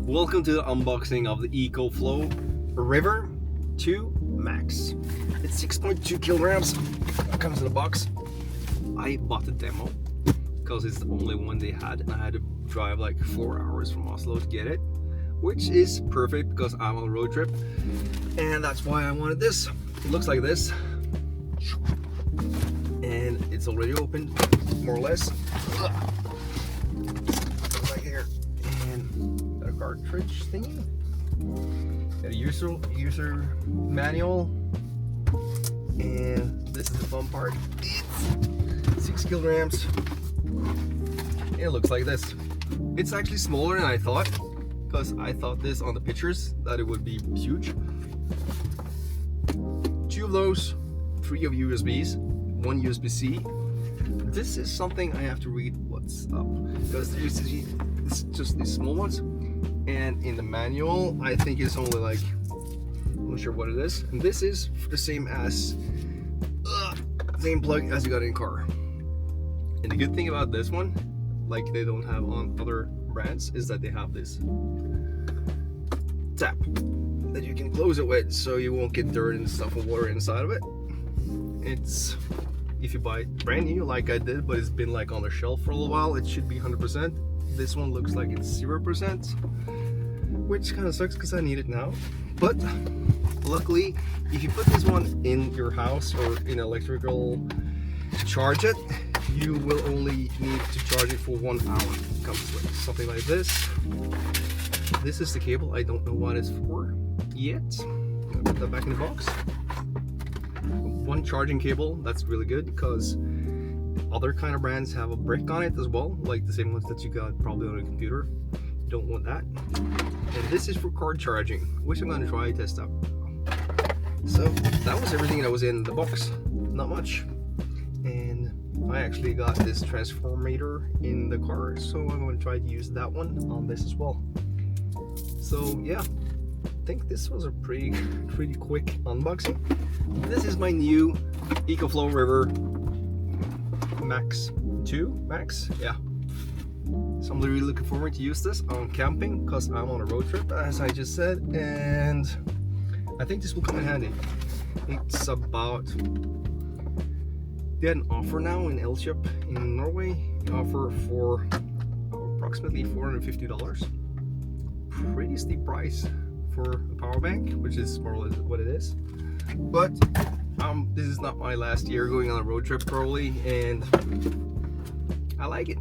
Welcome to the unboxing of the EcoFlow River 2 Max. It's 6.2 kilograms. It comes in a box. I bought the demo because it's the only one they had, and I had to drive like 4 hours from Oslo to get it, which is perfect because I'm on a road trip, and that's why I wanted this. It looks like this, and it's already opened, more or less. Right here, and got a cartridge thingy, got a user manual, and this is the fun part. It's 6 kilograms. It looks like this. It's actually smaller than I thought, because I thought this on the pictures that it would be huge. 2 of those, 3 of USBs, 1 USB-C. This is something I have to read what's up, because the USB is just these small ones, and in the manual I think it's only like, I'm not sure what it is, and this is the same as same plug as you got in car. And the good thing about this one, like they don't have on other brands, is that they have this tap that you can close it with, so you won't get dirt and stuff and water inside of it. It's, if you buy it brand new like I did, but it's been like on the shelf for a little while, it should be 100%. This one looks like it's 0%, which kind of sucks because I need it now. But luckily, if you put this one in your house or in electrical to charge it, you will only need to charge it for 1 hour. It comes with something like this. This is the cable. I don't know what it's for yet. I'll put that back in the box. 1 charging cable. That's really good, because other kind of brands have a brick on it as well, like the same ones that you got probably on a computer. You don't want that. And this is for car charging, which I'm going to try test out. So that was everything that was in the box. Not much. And I actually got this transformator in the car, so I'm going to try to use that one on this as well. So yeah, I think this was a pretty quick unboxing. This is my new EcoFlow River Max 2 Max. Yeah, so I'm really looking forward to use this on camping, because I'm on a road trip, as I just said, and I think this will come in handy. It's about, they had an offer now in Elkjøp in Norway. They offer for approximately $450. Pretty steep price for a power bank, which is more or less what it is. But this is not my last year going on a road trip probably, and I like it.